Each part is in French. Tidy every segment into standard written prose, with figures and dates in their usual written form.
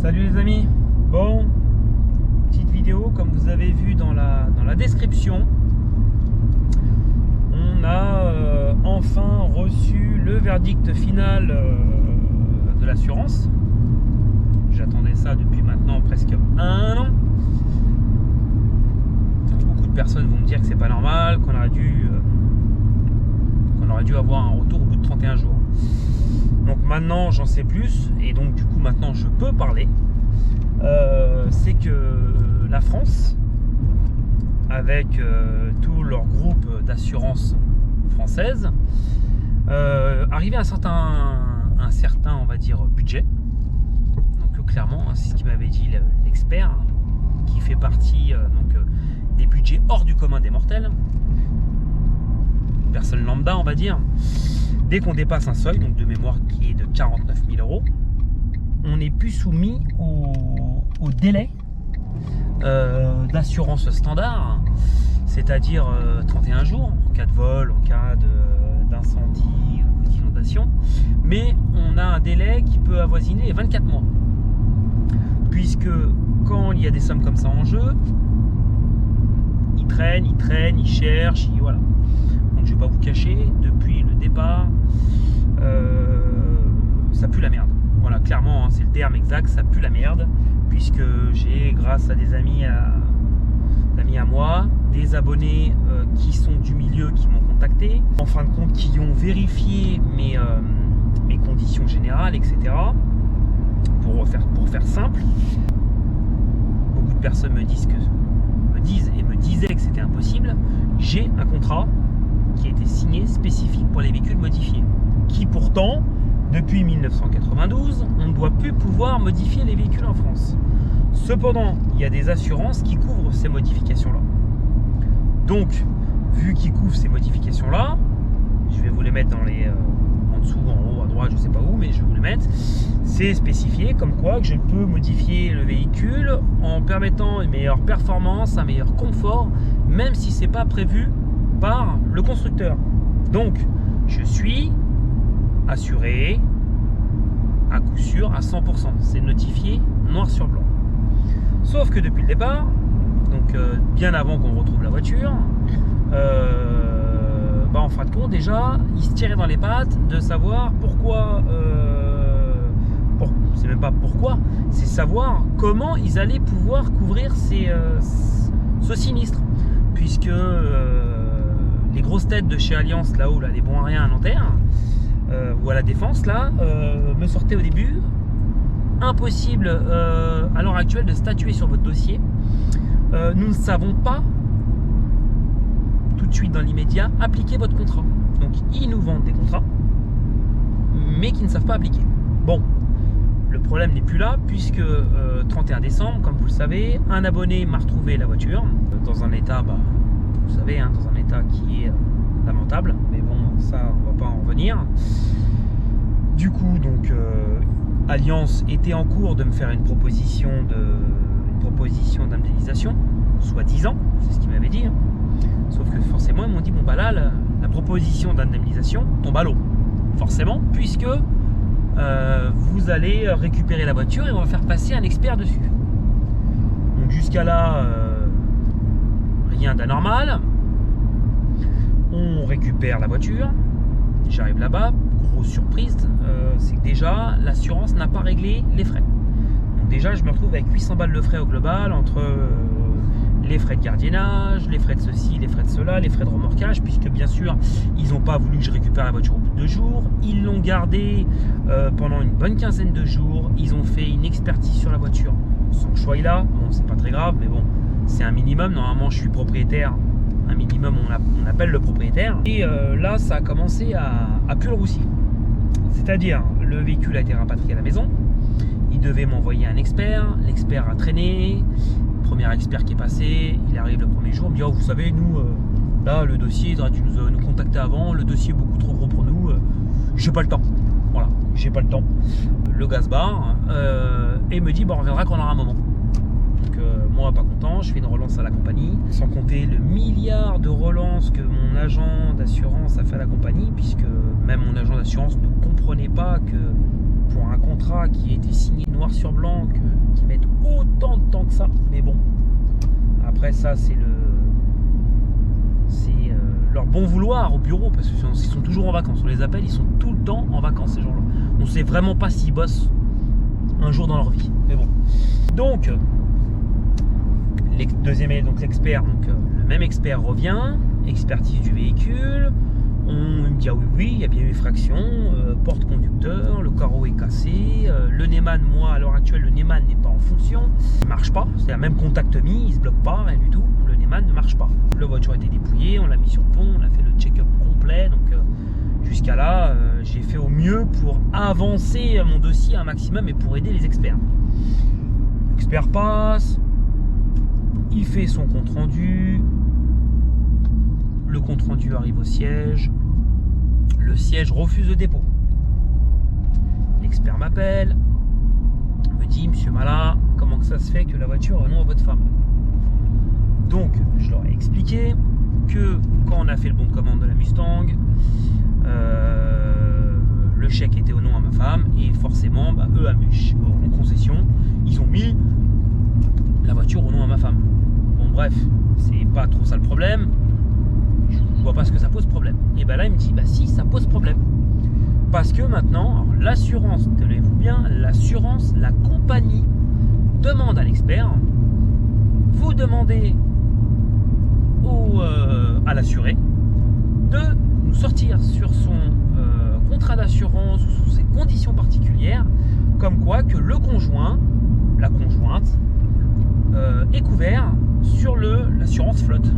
Salut les amis, bon, petite vidéo comme vous avez vu dans la description. On a enfin reçu le verdict final de l'assurance. J'attendais ça depuis maintenant presque un an. Beaucoup de personnes vont me dire que c'est pas normal, qu'on aurait dû avoir un retour au bout de 31 jours. Donc maintenant j'en sais plus et donc du coup maintenant je peux parler. C'est que la France, avec tout leur groupe d'assurance française, arrivait à un certain on va dire budget. Donc clairement c'est ce qui m'avait dit l'expert qui fait partie des budgets hors du commun des mortels, personne lambda on va dire. Dès qu'on dépasse un seuil, donc de mémoire qui est de 49 000 €, on n'est plus soumis au délai d'assurance standard, c'est-à-dire 31 jours en cas de vol, en cas d'incendie ou d'inondation, mais on a un délai qui peut avoisiner les 24 mois. Puisque quand il y a des sommes comme ça en jeu, ils traînent, ils cherchent, voilà. Donc je ne vais pas vous cacher, depuis le départ, ça pue la merde. Voilà, clairement, hein, c'est le terme exact, ça pue la merde, puisque j'ai, grâce à des amis à moi, des abonnés qui sont du milieu qui m'ont contacté, en fin de compte qui ont vérifié mes conditions générales, etc. Pour faire simple, beaucoup de personnes me disaient que c'était impossible. J'ai un contrat qui a été signé spécifique pour les véhicules modifiés, qui pourtant, depuis 1992, on ne doit plus pouvoir modifier les véhicules en France. Cependant, il y a des assurances qui couvrent ces modifications-là. Donc, vu qu'ils couvrent ces modifications-là, je vais vous les mettre en dessous, en haut, à droite, je ne sais pas où, mais je vais vous les mettre. C'est spécifié comme quoi que je peux modifier le véhicule en permettant une meilleure performance, un meilleur confort, même si ce n'est pas prévu par le constructeur. Donc, je suis assuré à coup sûr à 100%. C'est notifié noir sur blanc. Sauf que depuis le départ, donc bien avant qu'on retrouve la voiture, en fin de compte déjà, ils se tiraient dans les pattes de savoir pourquoi. C'est même pas pourquoi, c'est savoir comment ils allaient pouvoir couvrir ce sinistre, puisque les grosses têtes de chez Alliance là-haut, là, les bons à rien à Nanterre, ou à la Défense là, me sortaient au début. Impossible à l'heure actuelle de statuer sur votre dossier. Nous ne savons pas tout de suite dans l'immédiat appliquer votre contrat. Donc ils nous vendent des contrats, mais qui ne savent pas appliquer. Bon, le problème n'est plus là, puisque 31 décembre, comme vous le savez, un abonné m'a retrouvé la voiture dans un état, vous savez, hein, dans un état qui est lamentable, mais bon, ça on va pas en revenir. Du coup, donc Alliance était en cours de me faire une proposition d'indemnisation, soi-disant, c'est ce qu'ils m'avaient dit. Hein. Sauf que forcément, ils m'ont dit, bon bah là, la proposition d'indemnisation tombe à l'eau, forcément, puisque vous allez récupérer la voiture et on va faire passer un expert dessus. Donc jusqu'à là, rien d'anormal. On récupère la voiture, j'arrive là-bas, grosse surprise, c'est que déjà l'assurance n'a pas réglé les frais. Donc déjà je me retrouve avec 800 balles de frais au global, entre les frais de gardiennage, les frais de ceci, les frais de cela, les frais de remorquage, puisque bien sûr ils n'ont pas voulu que je récupère la voiture au bout de 2 jours, ils l'ont gardée pendant une bonne quinzaine de jours, ils ont fait une expertise sur la voiture sans que je sois là, bon c'est pas très grave, mais bon c'est un minimum, normalement je suis propriétaire, un minimum on appelle le propriétaire, et là ça a commencé à puer le roussi, c'est-à-dire le véhicule a été rapatrié à la maison, il devait m'envoyer un expert, l'expert a traîné, premier expert qui est passé, il arrive le premier jour, il me dit oh, vous savez nous Là, le dossier, tu aurais dû nous contacter avant, le dossier est beaucoup trop gros pour nous, j'ai pas le temps. Voilà, j'ai pas le temps. Le gars se barre et me dit, on reviendra quand on aura un moment. Donc moi, pas content, je fais une relance à la compagnie, sans compter le milliard de relances que mon agent d'assurance a fait à la compagnie, puisque même mon agent d'assurance ne comprenait pas que pour un contrat qui a été signé noir sur blanc, qu'ils mettent autant de temps que ça. Mais bon, après ça, c'est leur bon vouloir au bureau, parce qu'ils sont toujours en vacances. On les appelle, ils sont tout le temps en vacances, ces gens-là. On ne sait vraiment pas s'ils bossent un jour dans leur vie. Mais bon. Donc, l'expert, le même expert revient, expertise du véhicule. Il me dit, ah oui, il y a bien eu effraction, porte-conducteur, le carreau est cassé, le Neyman, moi à l'heure actuelle, le Neyman n'est pas en fonction, il ne marche pas, c'est-à-dire même contact mis, il ne se bloque pas, rien du tout, le Neyman ne marche pas. La voiture a été dépouillée, on l'a mis sur le pont, on a fait le check-up complet, donc jusqu'à là, j'ai fait au mieux pour avancer mon dossier un maximum et pour aider les experts. L'expert passe, il fait son compte-rendu, le compte-rendu arrive au siège, le siège refuse le dépôt. L'expert m'appelle, me dit, monsieur Mala, comment que ça se fait que la voiture est non à votre femme? Donc, je leur ai expliqué que quand on a fait le bon de commande de la Mustang, le chèque était au nom à ma femme et forcément, eux, en concession, ils ont mis la voiture au nom à ma femme. Bon, bref, c'est pas trop ça le problème. Je vois pas ce que ça pose problème. Et là, il me dit, si, ça pose problème. Parce que maintenant, l'assurance, tenez-vous bien, l'assurance, la compagnie demande à l'expert, vous demandez à l'assuré de nous sortir sur son contrat d'assurance ou sous ses conditions particulières, comme quoi que le conjoint, la conjointe, est couvert sur l'assurance flotte.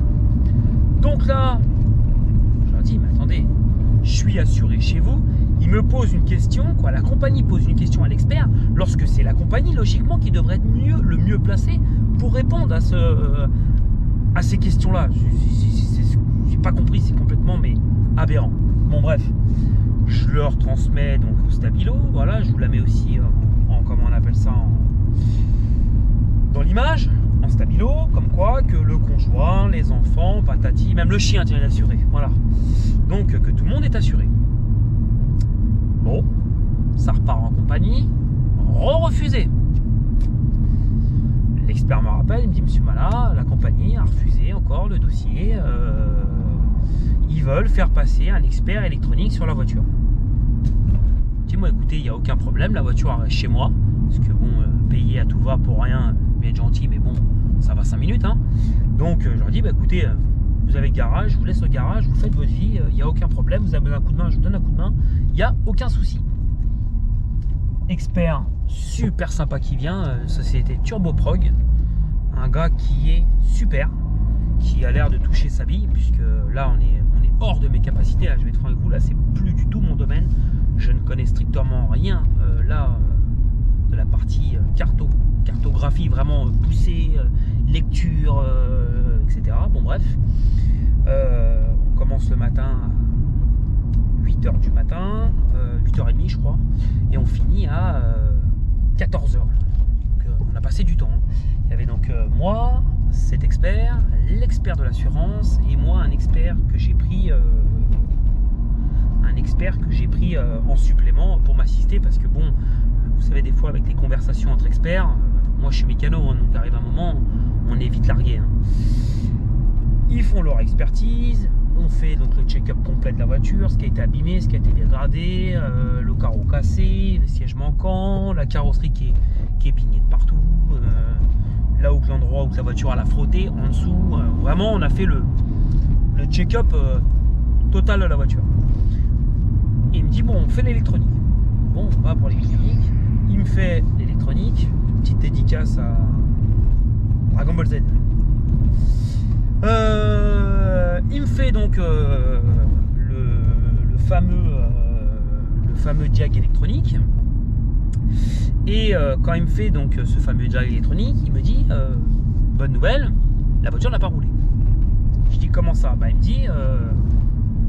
Donc là, je leur dis, mais attendez, je suis assuré chez vous. Il me pose une question, la compagnie pose une question à l'expert, lorsque c'est la compagnie, logiquement, qui devrait être le mieux placée pour répondre à ces questions-là. J'ai pas compris, c'est complètement aberrant. Bon, bref, je leur transmets donc au stabilo, voilà, je vous la mets aussi comment on appelle ça, dans l'image, en stabilo, comme quoi que le conjoint, les enfants, patati, même le chien est assuré, voilà. Donc que tout le monde est assuré. Bon, ça repart en compagnie, refusé. L'expert me rappelle, il me dit, monsieur Mala, la compagnie a refusé encore le dossier, ils veulent faire passer un expert électronique sur la voiture. Je dis, moi écoutez, il n'y a aucun problème, la voiture reste chez moi, parce que bon, payer à tout va pour rien, mais être gentil, mais bon, ça va 5 minutes, hein. Donc je leur dis, écoutez, vous avez le garage, je vous laisse le garage, vous faites votre vie, il n'y a aucun problème, vous avez besoin d'un coup de main, je vous donne un coup de main, il n'y a aucun souci. Expert super sympa qui vient, société Turboprog, un gars qui est super, qui a l'air de toucher sa bille, puisque là on est hors de mes capacités, là, je vais être franc avec vous, là c'est plus du tout mon domaine, je ne connais strictement rien de la partie cartographie vraiment poussée, lecture, etc. Bon bref, on commence le matin à 8h du matin, 8h30 je crois, et on finit à 14h. Donc on a passé du temps. Il y avait donc moi, cet expert, l'expert de l'assurance, et moi un expert que j'ai pris en supplément pour m'assister, parce que bon, vous savez, des fois avec les conversations entre experts, moi je suis mécano, donc arrive un moment, on est vite largué. Ils font leur expertise, on fait donc le check-up complet de la voiture, ce qui a été abîmé, ce qui a été dégradé, le carreau cassé, le siège manquant, la carrosserie qui est bignée de partout, là où l'endroit où la voiture a la frotté, en dessous, vraiment on a fait le check-up total de la voiture. Et il me dit, bon, on fait l'électronique. Bon, on va pour l'électronique. Il me fait l'électronique, petite dédicace à Dragon Ball Z. Il me fait donc le fameux diag électronique. Et quand il me fait donc ce fameux diag électronique, il me dit, bonne nouvelle, la voiture n'a pas roulé. Je dis, comment ça? Il me dit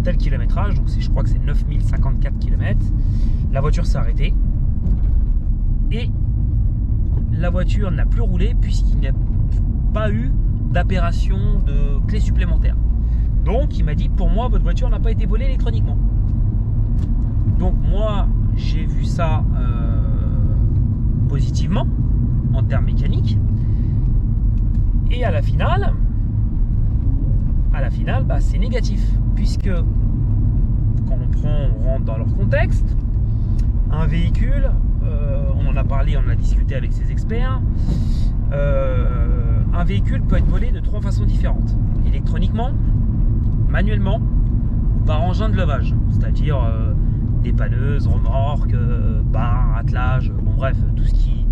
tel kilométrage, donc je crois que c'est 9054 km. La voiture s'est arrêtée et la voiture n'a plus roulé puisqu'il n'y a pas eu d'apparition de clé supplémentaire. Donc il m'a dit, pour moi votre voiture n'a pas été volée électroniquement. Donc moi j'ai vu ça positivement en termes mécaniques, et à la finale c'est négatif, puisque quand on rentre dans leur contexte, un véhicule, on en a parlé, on a discuté avec ces experts, un véhicule peut être volé de 3 façons différentes: électroniquement, manuellement ou par engin de levage, c'est-à-dire dépanneuse, remorque, barre, attelage, bon bref, tout ce qui...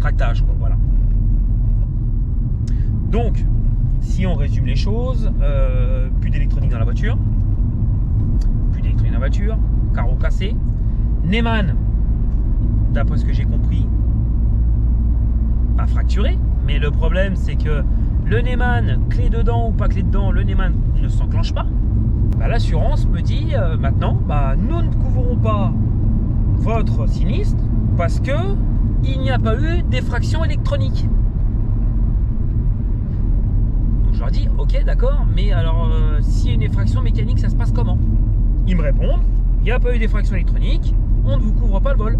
tractage, quoi, voilà. Donc, si on résume les choses, plus d'électronique dans la voiture, carreau cassé, Neumann, d'après ce que j'ai compris, pas fracturé, mais le problème c'est que le Neumann, clé dedans ou pas clé dedans, le Neumann ne s'enclenche pas. L'assurance me dit maintenant, nous ne couvrons pas votre sinistre parce que il n'y a pas eu d'effraction électronique. Donc je leur dis, ok, d'accord, mais alors s'il y a une effraction mécanique, ça se passe comment? Ils me répondent, il n'y a pas eu d'effraction électronique, on ne vous couvre pas le vol.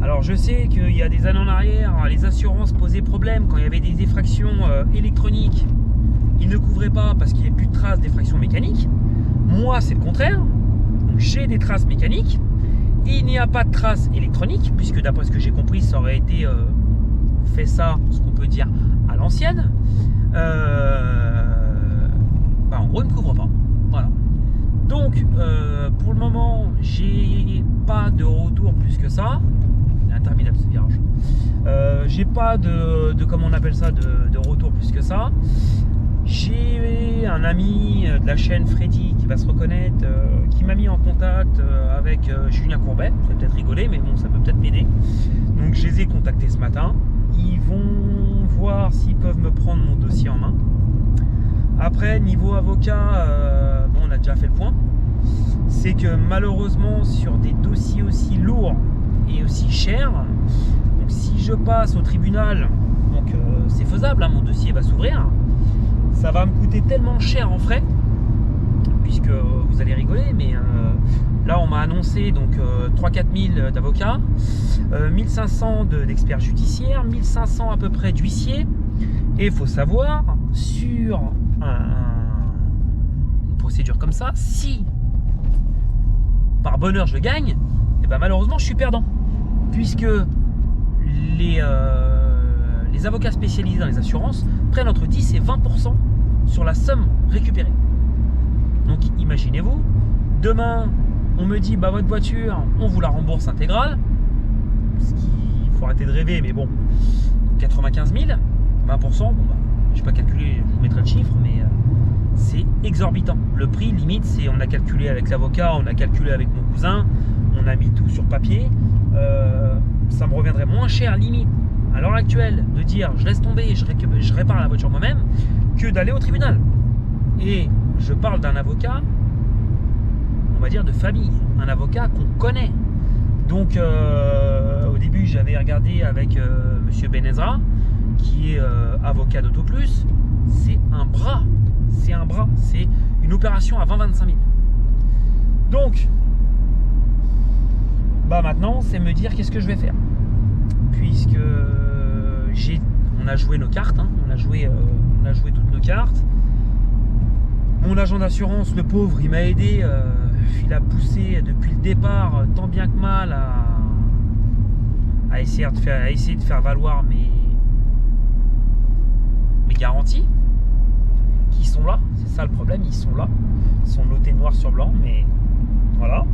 Alors je sais qu'il y a des années en arrière, les assurances posaient problème quand il y avait des effractions électroniques. Ils ne couvraient pas parce qu'il n'y a plus de traces d'effraction mécanique. Moi c'est le contraire, donc j'ai des traces mécaniques. Il n'y a pas de traces électroniques, puisque d'après ce que j'ai compris, ça aurait été fait ça, ce qu'on peut dire, à l'ancienne. En gros, il ne me couvre pas. Voilà. Donc, pour le moment, j'ai pas de retour plus que ça. C'est interminable ce virage. J'ai pas de comment on appelle ça, de retour plus que ça. J'ai un ami de la chaîne Freddy qui va se reconnaître, qui m'a mis en contact avec Julien Courbet. Ça va peut-être rigoler, mais bon, ça peut peut-être m'aider. Donc je les ai contactés ce matin. Ils vont voir s'ils peuvent me prendre mon dossier en main. Après, niveau avocat, on a déjà fait le point. C'est que malheureusement, sur des dossiers aussi lourds et aussi chers, donc si je passe au tribunal, donc c'est faisable, mon dossier va s'ouvrir. Ça va me coûter tellement cher en frais, puisque vous allez rigoler, mais là on m'a annoncé donc 3-4 000 d'avocats, 1500 d'experts judiciaires, 1500 à peu près d'huissiers. Et il faut savoir, sur une procédure comme ça, si par bonheur je gagne, et malheureusement je suis perdant, puisque les avocats spécialisés dans les assurances prennent entre 10 et 20% sur la somme récupérée. Donc imaginez-vous, demain on me dit votre voiture on vous la rembourse intégrale, ce qu'il faut arrêter de rêver, mais bon, 95 000, 20%, je vais pas calculer, je vous mettrai le chiffre, mais c'est exorbitant. Le prix limite, c'est, on a calculé avec l'avocat, on a calculé avec mon cousin, on a mis tout sur papier, ça me reviendrait moins cher limite à l'heure actuelle de dire je laisse tomber et je répare la voiture moi-même que d'aller au tribunal. Et je parle d'un avocat, on va dire de famille, un avocat qu'on connaît. Donc au début j'avais regardé avec monsieur Benezra, qui est avocat d'AutoPlus. C'est un bras, c'est une opération à 20-25 000. Donc maintenant c'est me dire qu'est-ce que je vais faire, puisque on a joué nos cartes, on a joué toutes nos cartes. Mon agent d'assurance, le pauvre, il m'a aidé, il a poussé depuis le départ tant bien que mal à essayer de faire valoir mes garanties qui sont là. C'est ça le problème, ils sont là, ils sont notés noir sur blanc, mais voilà.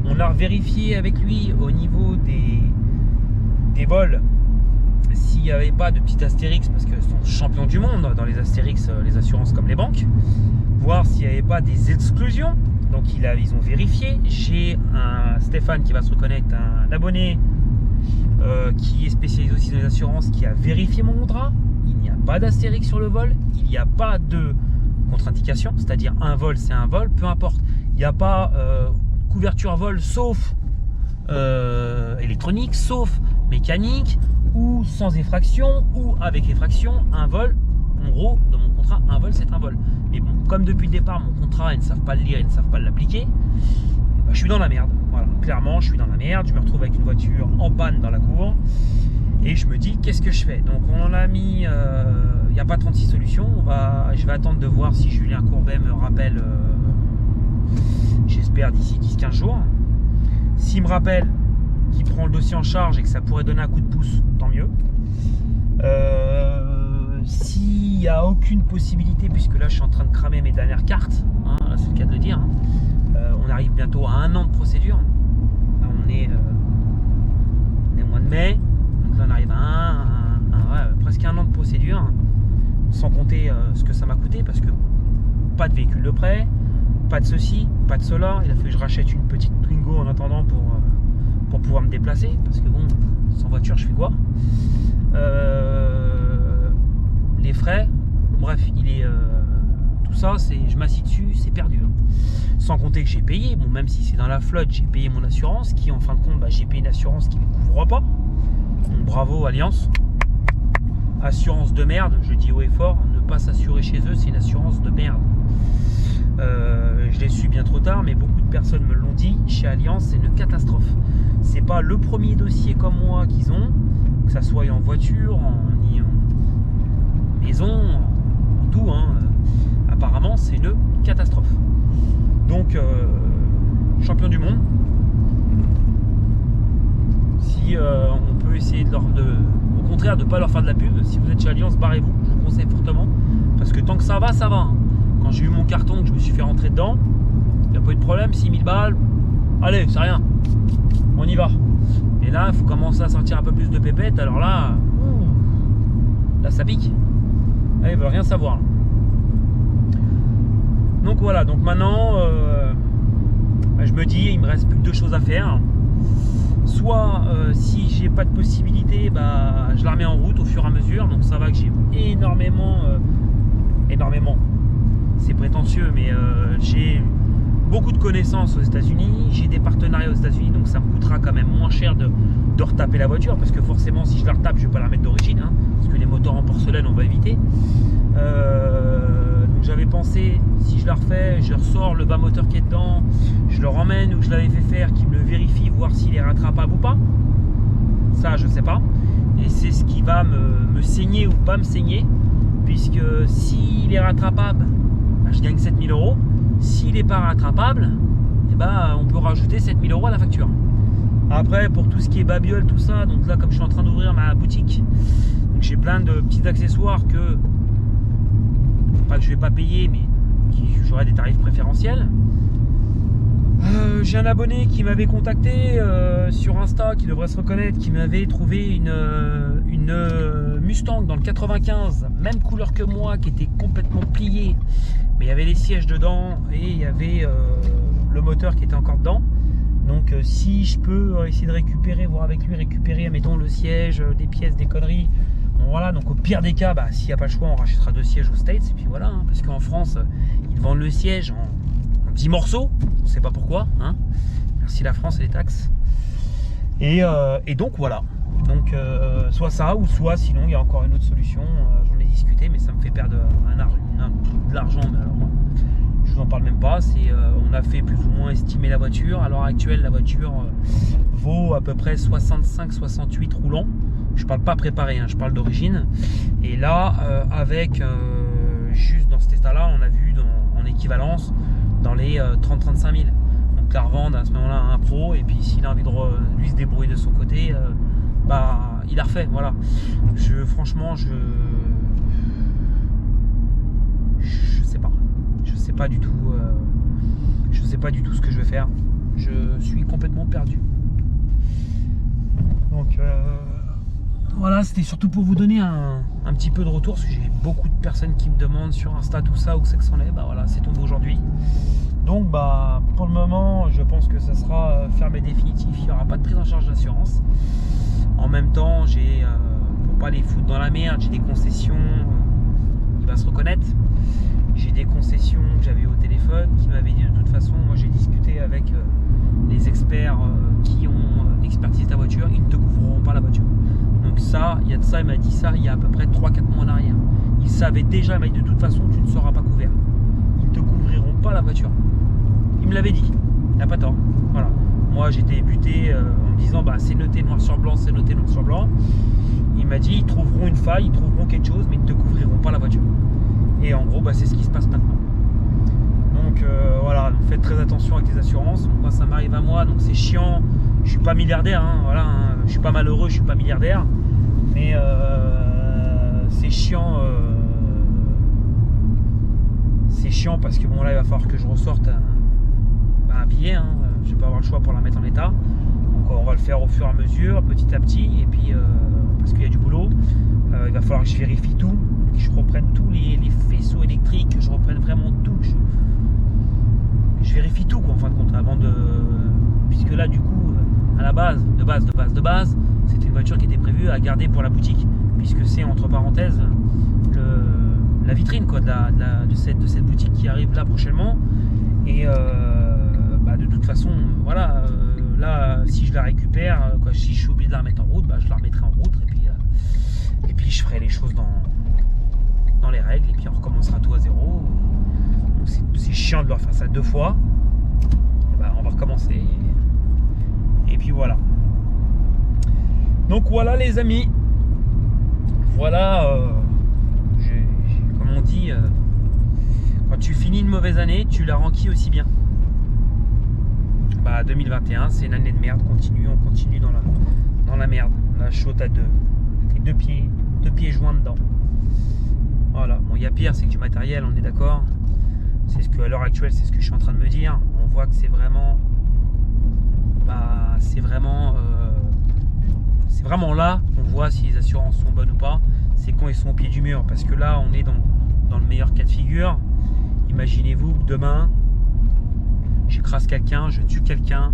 On a vérifié avec lui au niveau des vols s'il n'y avait pas de petit astérix, parce qu'ils sont champions du monde dans les astérix, les assurances comme les banques, voir s'il n'y avait pas des exclusions. Donc ils ont vérifié. J'ai un Stéphane qui va se reconnaître, un abonné qui est spécialisé aussi dans les assurances, qui a vérifié mon contrat. Il n'y a pas d'astérix sur le vol, il n'y a pas de contre-indication, c'est-à-dire un vol c'est un vol, peu importe. Il n'y a pas couverture vol sauf électronique, sauf mécanique, ou sans effraction, ou avec effraction. Un vol, en gros, dans mon contrat, un vol c'est un vol. Mais bon, comme depuis le départ, mon contrat, ils ne savent pas le lire, ils ne savent pas l'appliquer, bah, je suis dans la merde. Voilà, clairement, je suis dans la merde. Je me retrouve avec une voiture en panne dans la cour. Et je me dis, qu'est-ce que je fais? Donc on a mis, il n'y a pas 36 solutions. Je vais attendre de voir si Julien Courbet me rappelle, j'espère d'ici 10-15 jours. S'il me rappelle qu'il prend le dossier en charge et que ça pourrait donner un coup de pouce, tant mieux. S'il n'y a aucune possibilité, puisque là je suis en train de cramer mes dernières cartes, hein, c'est le cas de le dire, hein, on arrive bientôt à 1 an de procédure. Là on est au mois de mai. Là on arrive à presque 1 an de procédure, sans compter ce que ça m'a coûté, parce que pas de véhicule de prêt, pas de ceci, pas de cela. Il a fallu que je rachète une petite Twingo en attendant pour pouvoir me déplacer, parce que bon, sans voiture je fais quoi? Les frais, bref, tout ça, je m'assis dessus, c'est perdu, hein. Sans compter que j'ai payé, bon, même si c'est dans la flotte, j'ai payé mon assurance, qui en fin de compte, j'ai payé une assurance qui ne me couvre pas. Donc, bravo Alliance, assurance de merde, je dis haut et fort, ne pas s'assurer chez eux, c'est une assurance de merde. Je l'ai su bien trop tard, mais beaucoup de personnes me l'ont dit, chez Alliance c'est une catastrophe. C'est pas le premier dossier comme moi qu'ils ont, que ça soit en voiture, en maison, en tout, hein. Apparemment c'est une catastrophe. Donc champion du monde. Si on peut essayer au contraire de ne pas leur faire de la pub, si vous êtes chez Alliance, barrez-vous, je vous conseille fortement, parce que tant que ça va, ça va, hein. Quand j'ai eu mon carton, que je me suis fait rentrer dedans, il n'y a pas eu de problème, 6000 balles, allez, c'est rien, on y va. Et là, il faut commencer à sortir un peu plus de pépettes, alors là, ça pique. Là, ils veulent rien savoir. Donc voilà, donc maintenant, je me dis, il me reste plus que 2 choses à faire. Soit si j'ai pas de possibilité, je la remets en route au fur et à mesure. Donc ça va que j'ai énormément, c'est prétentieux, mais j'ai beaucoup de connaissances aux États-Unis, j'ai des partenariats aux États-Unis, donc ça me coûtera quand même moins cher de retaper la voiture, parce que forcément si je la retape, je vais pas la remettre d'origine, hein, parce que les moteurs en porcelaine on va éviter. Donc j'avais pensé, si je la refais, je ressors le bas moteur qui est dedans, je le ramène où je l'avais fait faire, qui me le vérifie, voir s'il est rattrapable ou pas. Ça je sais pas, et c'est ce qui va me saigner ou pas me saigner, puisque s'il est rattrapable, je gagne 7000 €. S'il n'est pas rattrapable, on peut rajouter 7000 € à la facture. Après, pour tout ce qui est babiole, tout ça, donc là comme je suis en train d'ouvrir ma boutique, donc j'ai plein de petits accessoires que je vais pas payer, mais j'aurai des tarifs préférentiels. J'ai un abonné qui m'avait contacté sur Insta, qui devrait se reconnaître, qui m'avait trouvé une Mustang dans le 95, même couleur que moi, qui était complètement pliée, mais il y avait les sièges dedans et il y avait le moteur qui était encore dedans. Donc si je peux essayer de récupérer, voir avec lui, récupérer, mettons le siège, des pièces, des conneries, bon, voilà. Donc au pire des cas, s'il n'y a pas le choix, on rachètera 2 sièges aux States, et puis voilà, hein, parce qu'en France ils vendent le siège en 10 morceaux, on ne sait pas pourquoi, hein. Merci la France et les taxes. Et donc voilà, donc soit ça, ou soit sinon il y a encore une autre solution. J'en ai discuté, mais ça me fait perdre de l'argent, mais alors je vous en parle même pas. On a fait plus ou moins estimer la voiture. À l'heure actuelle, la voiture vaut à peu près 65-68 roulants. Je parle pas préparé, hein, je parle d'origine. Et là, avec juste dans cet état-là, on a vu en équivalence dans les 30-35 000. Donc la revendre à ce moment-là à un pro, et puis s'il a envie de lui se débrouiller de son côté, il a refait. Voilà. Franchement, je sais pas du tout. Je sais pas du tout ce que je vais faire. Je suis complètement perdu. Donc voilà, c'était surtout pour vous donner un petit peu de retour, parce que j'ai beaucoup de personnes qui me demandent sur Insta tout ça, où c'est que c'en est. Voilà, c'est tombé aujourd'hui. Donc pour le moment, je pense que ça sera fermé définitif. Il n'y aura pas de prise en charge d'assurance. En même temps, j'ai pour pas les foutre dans la merde. J'ai des concessions, il va se reconnaître. J'ai des concessions que j'avais eu au téléphone qui m'avaient dit de toute façon, moi j'ai discuté avec les experts qui ont expertisé ta voiture, ils ne te couvriront pas la voiture. Donc ça, il y a de ça, il m'a dit ça il y a à peu près 3-4 mois en arrière. Il savait déjà, il m'a dit de toute façon tu ne seras pas couvert. Ils ne te couvriront pas la voiture. Il me l'avait dit, il n'a pas tort. Voilà. Moi j'étais buté en me disant bah c'est noté noir sur blanc, c'est noté noir sur blanc. Il m'a dit ils trouveront une faille, ils trouveront quelque chose, mais ils ne te couvriront pas la voiture. Et en gros bah, c'est ce qui se passe maintenant. Donc voilà, donc faites très attention avec les assurances. Moi ça m'arrive à moi, donc c'est chiant. Je suis pas milliardaire, hein, voilà, hein. Je suis pas malheureux, je suis pas milliardaire. Mais c'est chiant. C'est chiant parce que bon là il va falloir que je ressorte un billet. Hein. Je vais pas avoir le choix pour la mettre en état. Donc on va le faire au fur et à mesure, petit à petit. Et puis parce qu'il y a du boulot, il va falloir que je vérifie tout, que je reprenne tous les faisceaux électriques, que je reprenne vraiment tout. Je vérifie tout quoi, en fin de compte, avant de. Puisque là du coup, à la base, de base, c'était une voiture qui était prévue à garder pour la boutique, puisque c'est entre parenthèses la vitrine quoi, de cette boutique qui arrive là prochainement. Et bah, de toute façon, voilà, là si je la récupère, quoi, si je suis obligé de la remettre en route, bah, je la remettrai en route et puis je ferai les choses dans les règles et puis on recommencera tout à zéro. C'est chiant de devoir faire ça 2 fois. Et bah, on va recommencer et puis voilà. Donc voilà les amis, voilà, comme on dit, quand tu finis une mauvaise année, tu la rends qui aussi bien. Bah 2021 c'est une année de merde, on continue dans la merde, la chaude à deux, avec les deux pieds joints dedans. Voilà, bon il y a pire, c'est que du matériel, on est d'accord. C'est ce que à l'heure actuelle, c'est ce que je suis en train de me dire. On voit que c'est vraiment, bah c'est vraiment là qu'on voit si les assurances sont bonnes ou pas. C'est quand ils sont au pied du mur, parce que là on est dans le meilleur cas de figure. Imaginez-vous que demain j'écrase quelqu'un, je tue quelqu'un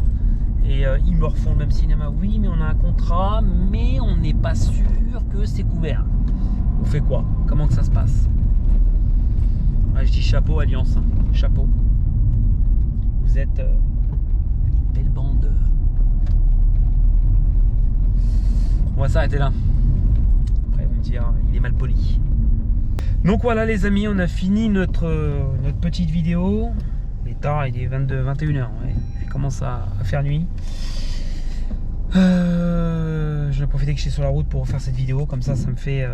et ils me refont le même cinéma. Oui mais on a un contrat, mais on n'est pas sûr que c'est couvert. On fait quoi? Comment que ça se passe? Ouais, je dis chapeau Alliance, hein. Chapeau. Vous êtes belle bande. On va s'arrêter là. Après vous me dire, il est mal poli. Donc voilà les amis, on a fini notre petite vidéo. Il est tard, il est 21h. Ouais. Il commence à faire nuit. Je vais profiter que je suis sur la route pour refaire cette vidéo. Comme ça me fait...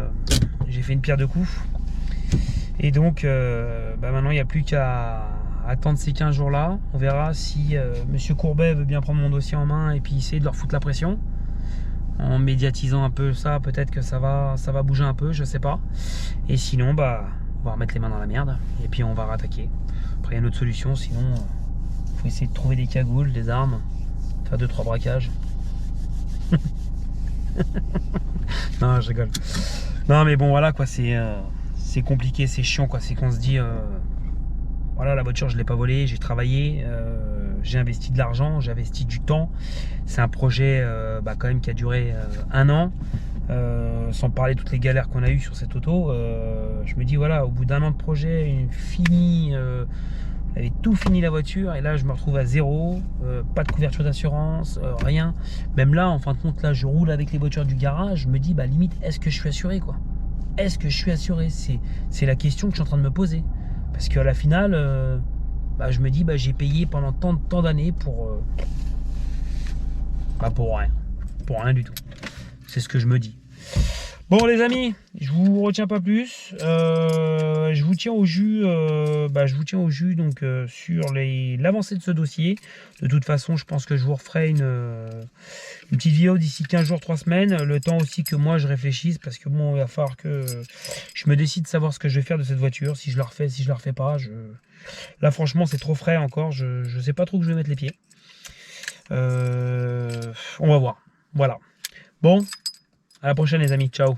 j'ai fait une pierre deux coups. Et donc bah maintenant il n'y a plus qu'à attendre ces 15 jours là. On verra si Monsieur Courbet veut bien prendre mon dossier en main et puis essayer de leur foutre la pression. En médiatisant un peu ça, peut-être que ça va bouger un peu, je sais pas. Et sinon, bah, on va remettre les mains dans la merde et puis on va rattaquer. Après, il y a une autre solution, sinon, faut essayer de trouver des cagoules, des armes, faire 2-3 braquages. Non, je rigole. Non, mais bon, voilà quoi, c'est compliqué, c'est chiant quoi. C'est qu'on se dit, voilà, la voiture, je l'ai pas volée, j'ai travaillé. J'ai investi de l'argent, j'ai investi du temps. C'est un projet bah, quand même qui a duré 1 an, sans parler de toutes les galères qu'on a eues sur cette auto. Je me dis voilà, au bout d'1 an de projet, fini, on avait tout fini la voiture et là je me retrouve à zéro, pas de couverture d'assurance, rien. Même là, en fin de compte, là je roule avec les voitures du garage, je me dis bah limite, est-ce que je suis assuré quoi? Est-ce que je suis assuré? C'est la question que je suis en train de me poser. Parce qu'à la finale, bah, je me dis bah, j'ai payé pendant tant d'années pour rien. Pour rien du tout. C'est ce que je me dis. Bon les amis, je vous retiens pas plus. Je vous tiens au jus. Je vous tiens au jus donc sur l'avancée de ce dossier. De toute façon, je pense que je vous referai une petite vidéo d'ici 15 jours, 3 semaines. Le temps aussi que moi je réfléchisse parce que bon, il va falloir que je me décide de savoir ce que je vais faire de cette voiture. Si je la refais, si je la refais pas. Là franchement c'est trop frais encore. Je sais pas trop où je vais mettre les pieds. On va voir. Voilà. Bon. À la prochaine les amis, ciao.